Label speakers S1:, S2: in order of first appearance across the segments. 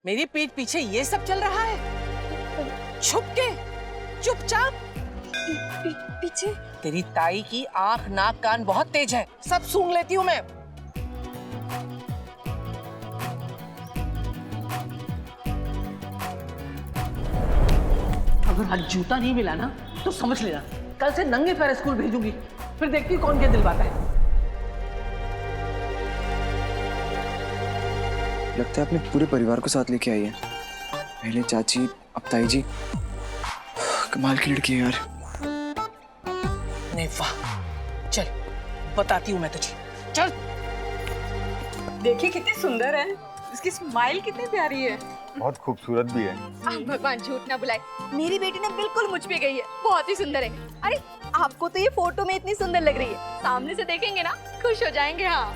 S1: मेरी पीठ पीछे ये सब चल रहा है? छुप के, चुपचाप।
S2: पीछे?
S1: तेरी ताई की आंख नाक कान बहुत तेज है, सब सूंघ लेती हूँ मैं। अगर आज जूता नहीं मिला ना तो समझ लेना कल से नंगे पैर स्कूल भेजूंगी, फिर देखती कौन क्या दिलवाता है।
S3: लगता है अपने पूरे परिवार को साथ लेके आई है। पहले चाची, अब ताई जी। कमाल की लड़की है यार।
S1: नहीं वाह, चल बताती हूँ मैं तुझे, चल।
S2: देखिए कितनी सुंदर है, इसकी स्माइल कितनी प्यारी है।
S4: बहुत खूबसूरत भी है।
S5: भगवान झूठ ना बुलाए, मेरी बेटी ना बिल्कुल मुझ पे गई है, बहुत ही सुंदर है। अरे आपको तो ये फोटो में इतनी सुंदर लग रही है, सामने से देखेंगे ना खुश हो जाएंगे। हाँ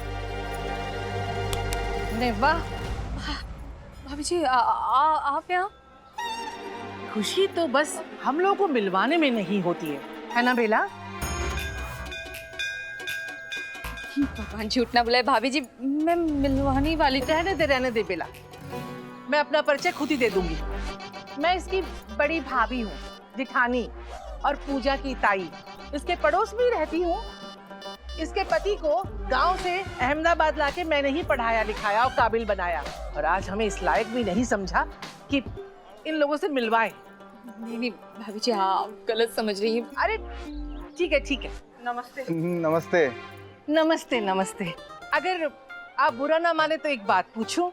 S1: नहीं वाह,
S5: भाभी जी आप यहाँ?
S1: खुशी तो बस हम लोगों को मिलवाने में नहीं होती है ना बेला?
S5: भगवान झूठ ना बुलाए भाभी जी, मैं मिलवाने वाली थी।
S1: रहने दे बेला, मैं अपना परिचय खुद ही दे दूंगी। मैं इसकी बड़ी भाभी हूँ, जिठानी, और पूजा की ताई। इसके पड़ोस में ही रहती हूँ। इसके पति को गांव से अहमदाबाद लाके मैंने ही पढ़ाया लिखाया और काबिल बनाया, और आज हमें इस लायक भी नहीं समझा कि इन लोगों से मिलवाए।
S5: नहीं भाभी जी, आप गलत समझ रही हैं।
S1: अरे ठीक है ठीक है, नमस्ते।
S4: नमस्ते।
S1: नमस्ते नमस्ते। अगर आप बुरा ना माने तो एक बात पूछूं?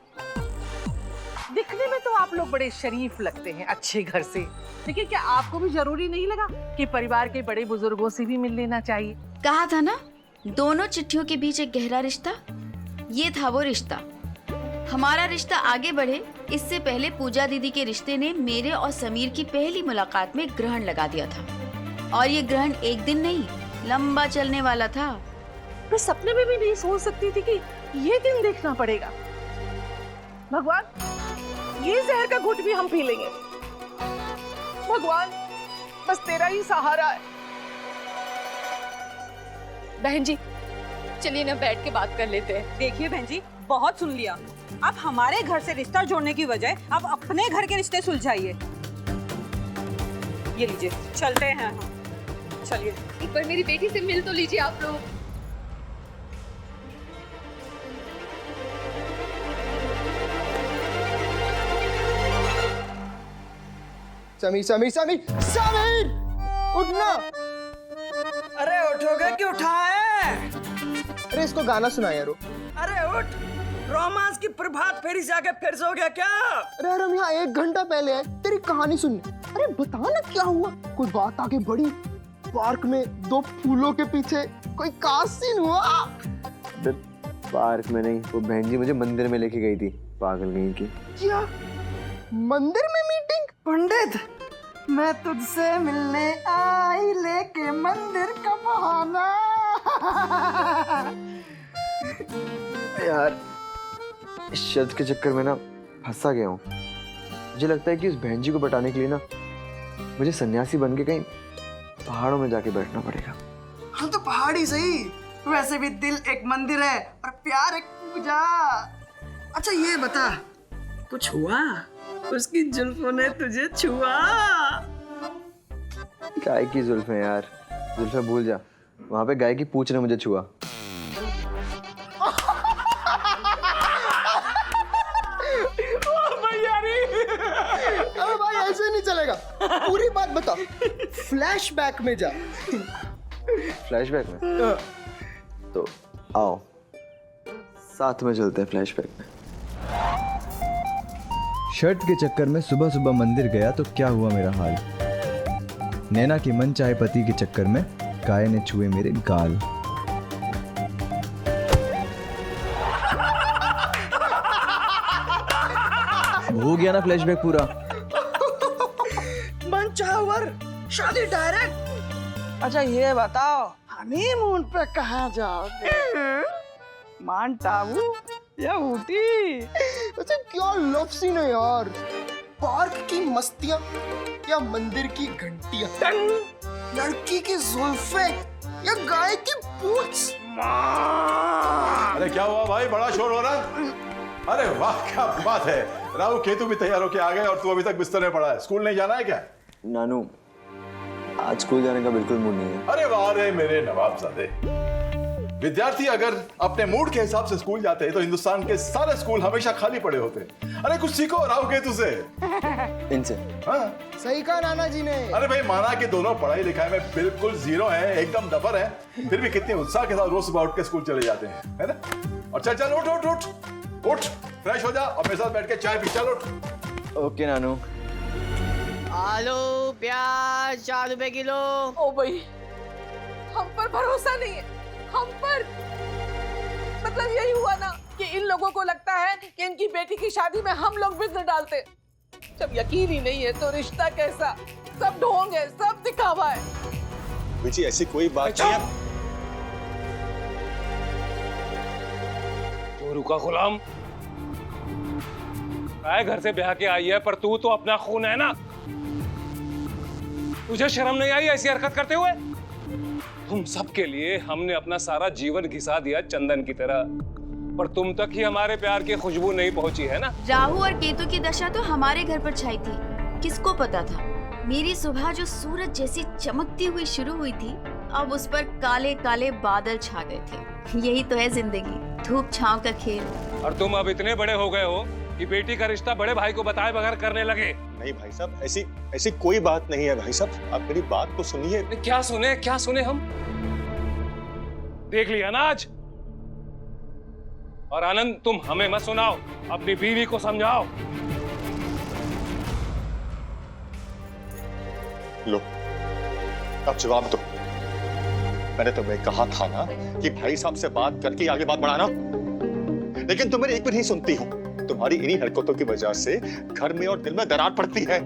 S1: दिखने में तो आप लोग बड़े शरीफ लगते हैं, अच्छे घर से, लेकिन क्या आपको भी जरूरी नहीं लगा कि परिवार के बड़े बुजुर्गों से भी मिल लेना चाहिए?
S6: कहा था ना, दोनों चिट्ठियों के बीच एक गहरा रिश्ता। ये था वो रिश्ता। हमारा रिश्ता आगे बढ़े इससे पहले पूजा दीदी के रिश्ते ने मेरे और समीर की पहली मुलाकात में ग्रहण लगा दिया था, और ये ग्रहण एक दिन नहीं, लंबा चलने वाला था।
S1: मैं सपने में भी नहीं सोच सकती थी कि ये दिन देखना पड़ेगा। भगवान, ये जहर का घुट भी हम पी लेंगे। भगवान, बस तेरा ही सहारा है।
S5: बहन जी चलिए ना बैठ के बात कर लेते हैं।
S2: देखिए बहन जी, बहुत सुन लिया। आप हमारे घर से रिश्ता जोड़ने की बजाय आप अपने घर के रिश्ते सुलझाइए। ये लीजिए, चलते हैं हम। चलिए।
S5: एक बार मेरी बेटी से मिल तो लीजिए आप लोग।
S3: समीर समीर समीर समीर, उठना।
S7: अरे उठोगे कि उठाए?
S3: अरे इसको गाना सुना यारो।
S7: अरे उठ, रोमांस की प्रभात फेरी से आके फिर सो गया क्या?
S3: अरे हम यहाँ 1 घंटा पहले आए तेरी कहानी सुनने। अरे बता ना क्या हुआ, कोई बात आगे बढ़ी? पार्क में 2 फूलों के पीछे कोई खास सीन हुआ?
S8: पार्क में नहीं, वो बहन जी मुझे मंदिर में लेके गई थी, पागल कहीं की।
S3: क्या मंदिर में मीटिंग?
S7: पंडित, मैं तुझसे मिलने आई लेके मंदिर का बहाना।
S8: यार इस शर्त के चक्कर में ना फंसा गया हूँ। मुझे लगता है कि उस बहन जी को बटाने के लिए ना मुझे सन्यासी बन के कहीं पहाड़ों में जाके बैठना पड़ेगा।
S7: हाँ तो पहाड़ी सही, वैसे भी दिल एक मंदिर है और प्यार एक पूजा। अच्छा ये बता, कुछ हुआ? उसकी जुल्फों ने तुझे छुआ?
S8: गाय की जुल्फें यार, जुल्फें भूल जा। वहां पे गाय की पूंछ ने मुझे छुआ।
S3: अरे भाई ऐसे नहीं चलेगा, पूरी बात बता। फ्लैशबैक में जा।
S8: फ्लैशबैक में? तो आओ साथ में चलते हैं फ्लैशबैक में।
S9: शर्त के चक्कर में सुबह सुबह मंदिर गया तो क्या हुआ मेरा हाल। नैना की मन चाहे पति के चक्कर में गाय ने छुए मेरे गाल। हो गया ना फ्लैशबैक पूरा?
S7: मन चाहवर, शादी डायरेक्ट। अच्छा ये बताओ, हनीमून पे कहाँ जाओगे? माउंट आबू या ऊटी?
S3: अच्छा क्या लव सीन है यार। पार्क की मस्तियां या मंदिर की घंटियां? लड़की की जुल्फें या गाय की पूंछ?
S4: अरे क्या हुआ भाई, बड़ा शोर हो रहा है? अरे वाह क्या बात है,
S10: राहुल केतु भी तैयार होके आ गए और तू अभी तक बिस्तर में पड़ा है। स्कूल नहीं जाना है क्या?
S8: नानू, आज स्कूल जाने का बिल्कुल मूड नहीं है।
S10: अरे वाह रे मेरे नवाबजादे। विद्यार्थी अगर अपने मूड के हिसाब से स्कूल जाते हैं तो हिंदुस्तान के सारे स्कूल हमेशा खाली पड़े होते। अरे कुछ सीखो राहुल केतु से।
S8: इनसे।
S10: हाँ
S3: सही कहा नाना जी ने।
S10: अरे भाई माना कि दोनों पढ़ाई लिखाई में बिल्कुल जीरो हैं, एकदम दफर हैं, फिर भी कितने उत्साह के साथ रोज सुबह उठ के स्कूल चले जाते हैं, है ना? और चल चल उठ उठ उठ उठ, फ्रेश हो जा और मेरे साथ बैठ के चाय पी। चल उठ।
S8: ओके नानू।
S7: आलू प्याज 4 रुपए किलो।
S1: ओ भाई, हम पर भरोसा नहीं है, हम पर। मतलब यही हुआ ना कि इन लोगों को लगता है कि इनकी बेटी की शादी में हम लोग बिजनेस डालते। जब यकीन ही नहीं है तो रिश्ता कैसा? सब ढोंग है, सब दिखावा है।
S11: बेटी ऐसी कोई बात नहीं है।
S12: तो रुका गुलाम, आए घर से ब्याह के आई है, पर तू तो अपना खून है ना। तुझे शर्म नहीं आई ऐसी हरकत करते हुए? तुम सबके लिए हमने अपना सारा जीवन घिसा दिया चंदन की तरह, पर तुम तक ही हमारे प्यार की खुशबू नहीं पहुंची है ना।
S6: राहु और केतु की दशा तो हमारे घर पर छाई थी, किसको पता था मेरी सुबह जो सूरज जैसी चमकती हुई शुरू हुई थी, अब उस पर काले काले बादल छा गए थे। यही तो है जिंदगी, धूप छांव का खेल।
S12: और तुम अब इतने बड़े हो गए हो कि बेटी का रिश्ता बड़े भाई को बताए बगैर करने लगे।
S11: नहीं भाई साहब, ऐसी कोई बात नहीं है भाई साहब, आप मेरी बात तो सुनिए।
S12: क्या सुने हम? देख लिया ना आज। और आनंद, तुम हमें मत सुनाओ, अपनी बीवी को समझाओ।
S11: लो, अब जवाब दो। मैंने तुम्हें कहा था ना कि भाई साहब से बात करके आगे बात बढ़ाना, लेकिन तुम मेरी एक भी नहीं सुनती हो। तुम्हारी इन्हीं हरकतों की वजह से घर में और दिल में दरार पड़ती है।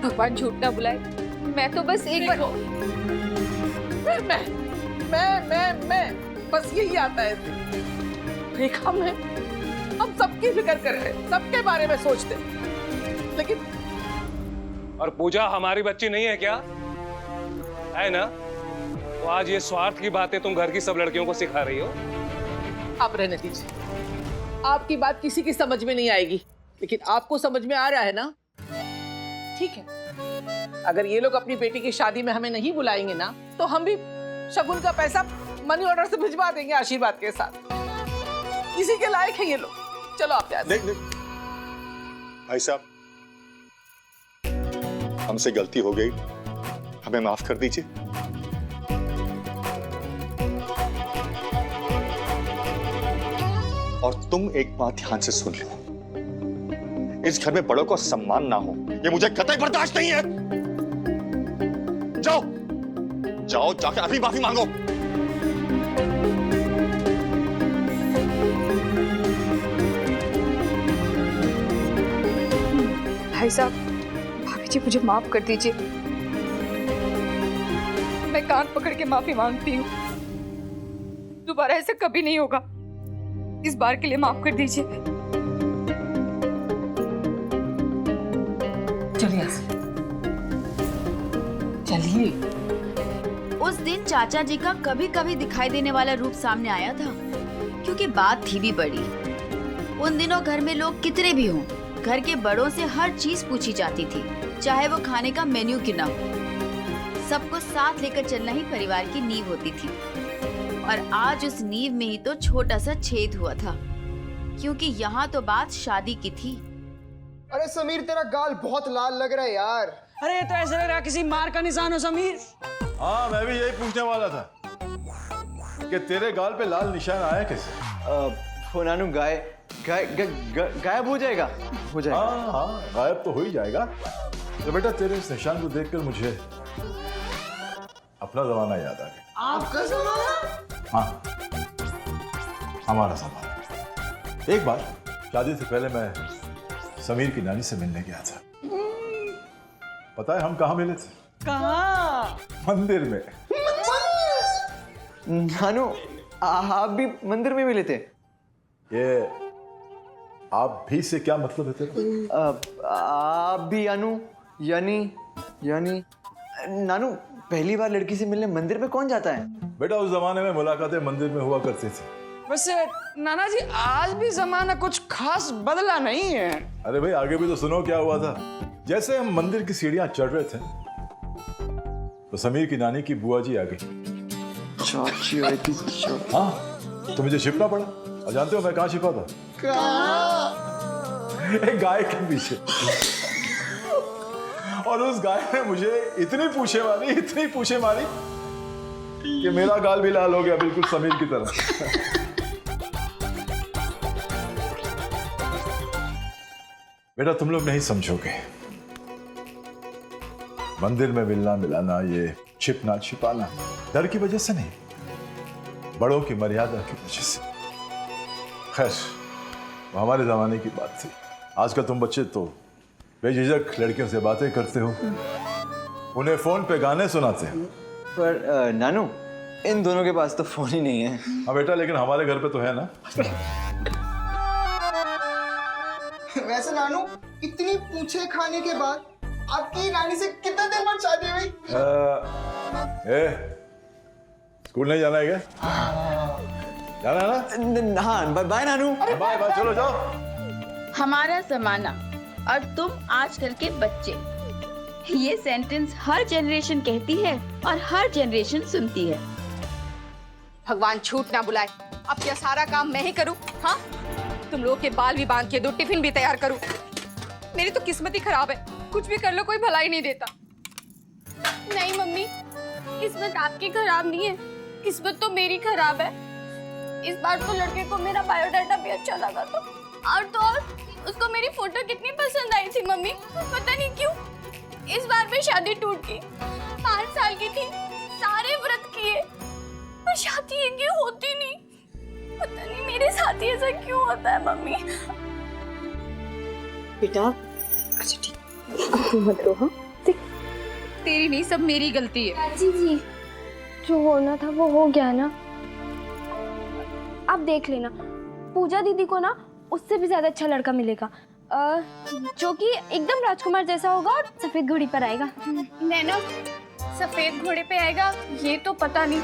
S5: भगवान झूठ ना बुलाए, मैं तो बस एक बार।
S1: फिर मैं बस यही आता है। देखा मैं, हम सबकी फिक्र करते, सबके बारे में सोचते, लेकिन
S12: और पूजा हमारी बच्ची नहीं है क्या? है ना? तो आज ये स्वार्थ की बातें तुम घर की सब लड़कियों को सिखा रही हो।
S1: आप रहने दीजिए, आपकी बात किसी की समझ में नहीं आएगी, लेकिन आपको समझ में आ रहा है ना? ठीक है, अगर ये लोग अपनी बेटी की शादी में हमें नहीं बुलाएंगे ना, तो हम भी शगुन का पैसा मनी ऑर्डर से भिजवा देंगे आशीर्वाद के साथ। किसी के लायक है ये लोग। चलो आप जाते।
S11: नहीं भाई साहब, हमसे गलती हो गई, हमें माफ कर दीजिए। और तुम एक बात ध्यान से सुन लो, इस घर में बड़ों का सम्मान ना हो, ये मुझे कतई बर्दाश्त नहीं है। जाओ जाओ, जाके अभी माफी मांगो।
S5: भाई साहब, भाभी जी मुझे माफ कर दीजिए। मैं कान पकड़ के माफी मांगती हूँ, दोबारा ऐसा कभी नहीं होगा। इस बार के लिए माफ कर दीजिए।
S1: चलिए चलिए।
S6: उस दिन चाचा जी का कभी कभी दिखाई देने वाला रूप सामने आया था, क्योंकि बात थी भी बड़ी। उन दिनों घर में लोग कितने भी हों, घर के बड़ों से हर चीज पूछी जाती थी, चाहे वो खाने का मेन्यू क्यों ना हो। सबको साथ लेकर चलना ही परिवार की नींव होती थी। और आज उस नींव में ही तो छोटा सा छेद हुआ था, क्योंकि यहाँ तो बात शादी की थी।
S3: अरे समीर, तेरा गाल बहुत लाल लग रहा है यार।
S7: अरे तो ऐसा लग रहा किसी मार का निशान हो समीर।
S10: हाँ, मैं भी यही पूछने वाला था कि तेरे गाल पे लाल निशान आया कैसे?
S8: वो नानू गायब हो जाएगा।
S10: हाँ, गायब तो हो ही जाएगा। तो बेटा, तेरे इस निशान को देखकर मुझे अपना जमाना याद आ गया।
S3: आपका जमाना?
S10: हाँ, हमारा जमाना। एक बार शादी से पहले मैं समीर की नानी से मिलने गया था। पता है हम कहाँ मिले थे?
S7: कहाँ?
S10: मंदिर में।
S8: नानू, आप भी मंदिर में मिले थे?
S10: ये आप भी से क्या मतलब है तेरा?
S8: आप भी यानी नानू, पहली बार लड़की से मिलने मंदिर में कौन जाता है?
S10: बेटा, उस जमाने में मुलाकातें मंदिर में हुआ करती थी।
S7: वैसे नाना जी आज भी जमाना कुछ खास बदला नहीं है।
S10: अरे भाई आगे भी तो सुनो क्या हुआ था। जैसे हम मंदिर की सीढ़ियां चढ़ रहे थे तो समीर की नानी की बुआ जी आ गई।
S8: चाची आई थी।
S10: हाँ, तो मुझे छिपना पड़ा। और जानते हो मैं कहाँ छिपा था? एक गाय के पीछे। और उस गाय ने मुझे इतनी पूछे मारी कि मेरा गाल भी लाल हो गया, बिल्कुल समीर की तरह। बेटा तुम लोग नहीं समझोगे, मंदिर में मिलना मिलाना, ये छिपना छिपाना डर की वजह से नहीं, बड़ों की मर्यादा की वजह से। खैर वो हमारे जमाने की बात थी। आजकल तुम बच्चे तो बेझिझक लड़कियों से बातें करते हो, उन्हें फोन पे गाने सुनाते हो।
S8: पर नानू इन दोनों के पास तो फोन ही नहीं है।
S10: हाँ बेटा, लेकिन हमारे घर पे तो है ना।
S3: वैसे नानू, इतनी पूछे खाने के बाद आपकी रानी से कितने दिन बाद शादी हुई?
S10: स्कूल नहीं जाना है क्या? जाना है ना?
S8: हाँ बाय नानू।
S10: बाय बाय, चलो जाओ।
S6: हमारा जमाना और तुम आजकल के बच्चे, ये सेंटेंस हर जनरेशन कहती है और हर जनरेशन सुनती है।
S5: भगवान झूठ ना बुलाए, अब क्या सारा काम मैं ही करूं? हाँ, तुम लोगों के बाल भी बांध के दो, टिफिन भी तैयार करूं। मेरी तो किस्मत ही खराब है, कुछ भी कर लो कोई भलाई नहीं देता।
S13: नहीं मम्मी, किस्मत आपकी खराब नहीं है, किस्मत तो मेरी खराब है। इस बार तो लड़के को मेरा बायोडाटा भी अच्छा लगा तो और उसको मेरी फोटो कितनी पसंद आई थी मम्मी, पता नहीं क्यों इस बार भी शादी टूट गई। 5 साल की थी, सारे व्रत किए पर शादी एक होती नहीं। पता नहीं मेरे साथ ही ऐसा क्यों होता है मम्मी।
S5: बेटा अच्छा ठीक, मत रो। हाँ तेरी नहीं, सब मेरी गलती है।
S13: चाची जी, जो होना था वो हो गया ना। आप देख लेना, पूजा दीदी को ना उससे भी ज्यादा अच्छा लड़का मिलेगा, जो कि एकदम राजकुमार जैसा होगा और सफेद घोड़ी पर आएगा। नैना, सफेद घोड़े पे आएगा ये तो पता नहीं,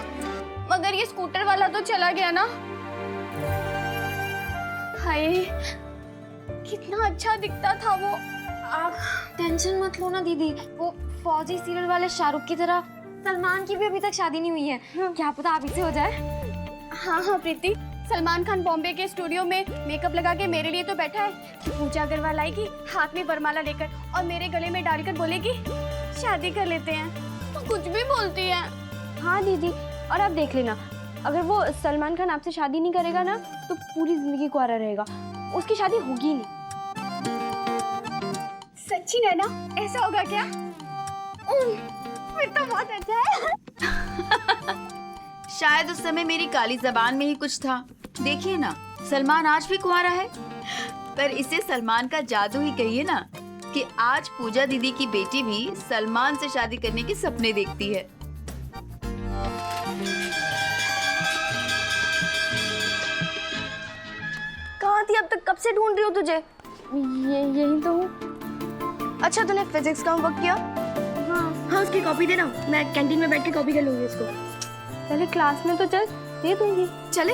S13: मगर ये स्कूटर वाला तो चला गया ना। हाय कितना अच्छा दिखता था वो। आप टेंशन मत लो ना दीदी, वो फौजी सीरियल वाले शाहरुख की तरह सलमान की भी अभी तक शादी नहीं हुई है। क्या पता आप ही से हो जाए। हाँ हाँ प्रीति, सलमान खान बॉम्बे के स्टूडियो में मेकअप लगा के मेरे लिए तो बैठा है कि पूजा अग्रवाल आएगी हाथ में वरमाला लेकर और मेरे गले में डालकर बोलेगी शादी कर लेते हैं। तो कुछ भी बोलती है। हाँ दीदी, और आप देख लेना, अगर वो सलमान खान आपसे शादी नहीं करेगा ना तो पूरी जिंदगी कुंवारा रहेगा, उसकी शादी होगी नहीं। सच्ची नैना, ऐसा होगा क्या? फिर तो बहुत अच्छा है।
S6: शायद उस समय मेरी काली जबान में ही कुछ था। देखिए ना, सलमान आज भी कुंवारा है, पर इसे सलमान का जादू ही कहिए ना कि आज पूजा दीदी की बेटी भी सलमान से शादी करने के सपने देखती है।
S13: कहाँ थी अब तक, कब से ढूंढ रही हूँ तुझे? यही तो हूँ। अच्छा तूने फिजिक्स का होमवर्क किया? हाँ उसकी कॉपी देना, मैं कैंटीन में बैठ के कॉपी कर लूंगी इसको। पहले क्लास में तो चल, दे दूंगी। चले?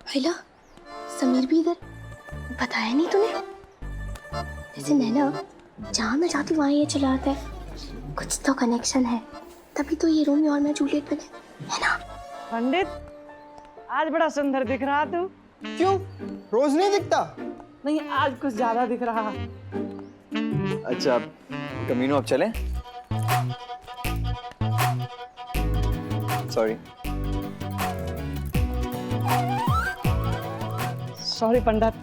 S13: हेलो, समीर भी इधर? बताया नहीं तूने? जैसे नैना जहाँ मैं जाती वहाँ ये चला आता है, कुछ तो कनेक्शन है, तभी तो ये रोमियो और मैं जूलियट बने, है ना?
S7: पंडित, आज बड़ा सुंदर दिख रहा तू।
S3: क्यों, रोज नहीं दिखता?
S7: नहीं, आज कुछ ज्यादा दिख रहा।
S8: अच्छा कमीनो अब चलें? Sorry.
S7: Sorry Pandit.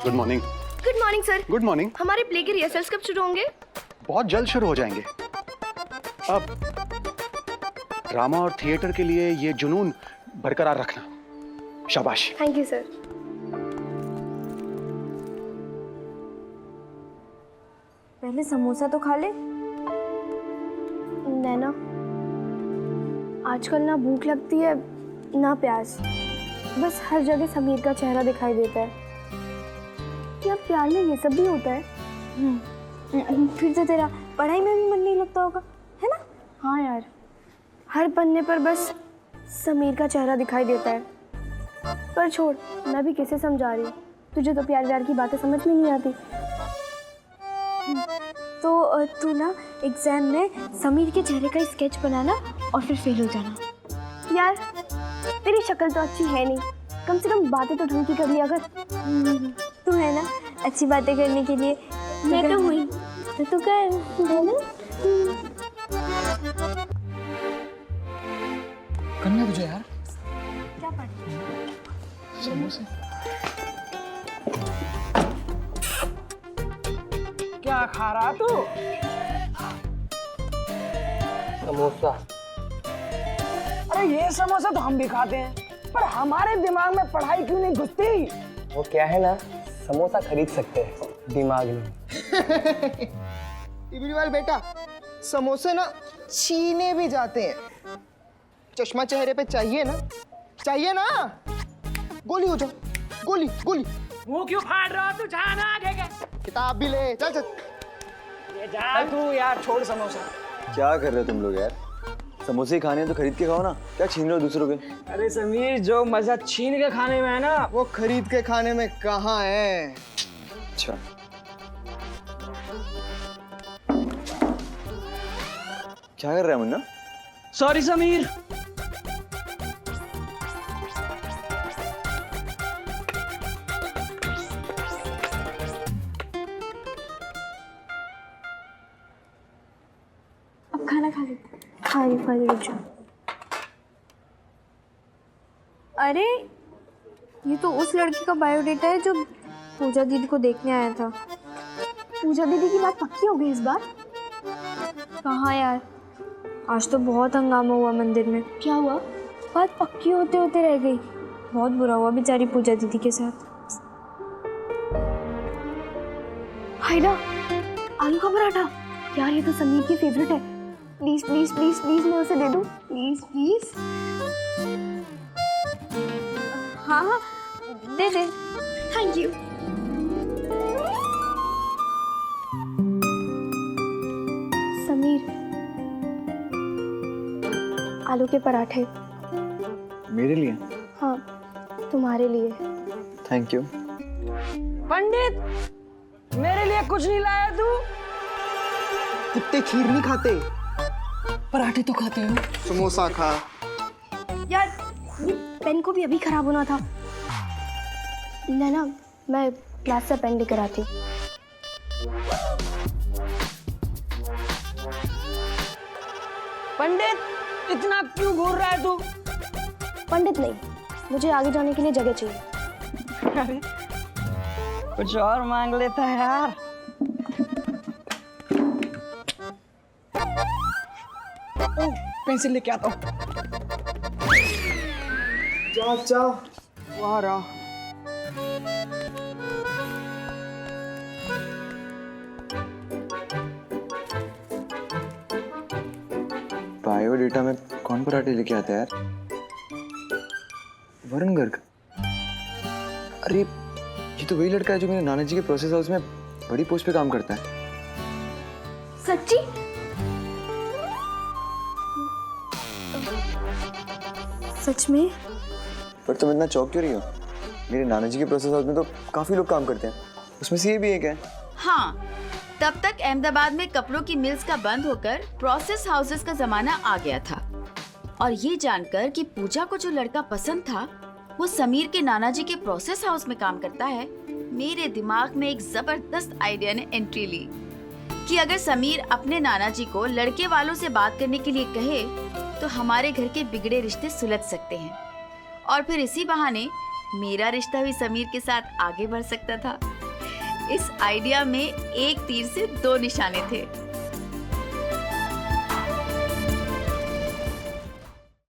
S11: Good morning.
S13: Good morning sir.
S11: Good morning.
S13: हमारे प्ले के रिहर्सल्स कब शुरू होंगे?
S11: बहुत जल्द शुरू हो जाएंगे। अब ड्रामा और थिएटर के लिए ये जुनून बरकरार रखना। शाबाश।
S13: Thank you sir. पहले समोसा तो खा ले। नैना, आजकल ना भूख लगती है ना प्यास। बस हर जगह समीर का चेहरा दिखाई देता है। क्या प्यार में ये सब भी होता है? फिर तो तेरा पढ़ाई में भी मन नहीं लगता होगा, है ना? हाँ यार, हर पन्ने पर बस समीर का चेहरा दिखाई देता है। पर छोड़, मैं भी कैसे समझा रही हूँ, तुझे तो प्यार व्यार की बातें समझ में नहीं आती। तो तू ना एग्जाम में समीर के चेहरे का स्केच बनाना और फिर फेल हो जाना। यार तेरी शक्ल तो अच्छी है नहीं, कम से कम बातें तो ढंग की कर लिया कर। तू है ना अच्छी बातें करने के लिए। मैं तो हुई तो तू कर, है ना?
S7: करना तुझे यार।
S13: क्या पढ़?
S7: समोसे। क्या खा रहा तू? समोसा। अरे ये समोसा तो हम भी खाते हैं, पर हमारे दिमाग में पढ़ाई क्यों नहीं घुसती? वो क्या है ना, समोसा खरीद सकते हैं, दिमाग नहीं।
S3: इबरीवाल बेटा, समोसे ना छीने भी जाते हैं। चश्मा चेहरे पे चाहिए ना, चाहिए ना? गोली हो जाओ, गोली गोली।
S7: मुंह क्यों फाड़ रहा तू? जाना आगे के।
S3: किताब भी ले, चल चल।
S7: ये जा तू यार, छोड़ समोसा।
S8: क्या कर रहे हो तुम लोग यार? समोसे खाने हैं तो खरीद के खाओ ना, क्या छीन रहे हो दूसरों के?
S7: अरे समीर, जो मजा छीन के खाने में है ना,
S3: वो खरीद के खाने में कहाँ है?
S8: अच्छा, क्या कर रहा है मुन्ना?
S7: सॉरी समीर।
S13: अब खाना खा ले। खा ले रुक जाओ। अरे ये तो उस लड़की का बायोडेटा है जो पूजा दीदी को देखने आया था। पूजा दीदी की बात पक्की हो गई इस बार? कहाँ यार, आज तो बहुत हंगामा हुआ मंदिर में। क्या हुआ? बात पक्की होते होते रह गई। बहुत बुरा हुआ बेचारी पूजा दीदी के साथ। हाइडा, आलू का पराठा। यार ये तो समीर की फेवरेट है। प्लीज प्लीज प्लीज प्लीज मैं उसे दे दूं, प्लीज प्लीज। हाँ हाँ दे दे, थैंक यू। समीर, आलू के पराठे।
S8: मेरे लिए?
S13: हाँ तुम्हारे लिए।
S8: Thank you.
S7: पंडित, मेरे लिए कुछ नहीं लाया तू?
S3: कुत्ते खीर नहीं खाते,
S7: पराठे तो खाते हो।
S3: समोसा खा।
S13: यार ये पेन को भी अभी खराब होना था। ना मैं क्लास से पेन लेकर आती हूँ।
S7: पंडित, इतना क्यों घूर रहा है तू?
S13: पंडित नहीं, मुझे आगे जाने के लिए जगह चाहिए।
S7: अरे कुछ और मांग लेता है यार। पेंसिल लेके आता हूँ।
S3: जा वहाँ रहा।
S8: बायोडेटा में कौन पराठे लेके आता है यार? वरुण गर्ग। अरे ये तो वही लड़का है जो मेरे नाना जी के प्रोसेस हाउस में बड़ी पोस्ट पे काम करता है।
S13: सच्ची? सच में?
S8: पर तुम इतना चौंक क्यों रही हो? मेरे नाना जी के प्रोसेस हाउस में तो काफी लोग काम करते हैं, उसमें से ये भी एक है।
S6: हाँ, तब तक अहमदाबाद में कपड़ों की मिल्स का बंद होकर प्रोसेस हाउसेस का जमाना आ गया था। और ये जानकर कि पूजा को जो लड़का पसंद था वो समीर के नाना जी के प्रोसेस हाउस में काम करता है, मेरे दिमाग में एक जबरदस्त आइडिया ने एंट्री ली कि अगर समीर अपने नाना जी को लड़के वालों से बात करने के लिए कहे तो हमारे घर के बिगड़े रिश्ते सुलझ सकते हैं और फिर इसी बहाने मेरा रिश्ता भी समीर के साथ आगे बढ़ सकता था। इस आइडिया में एक तीर से दो निशाने थे।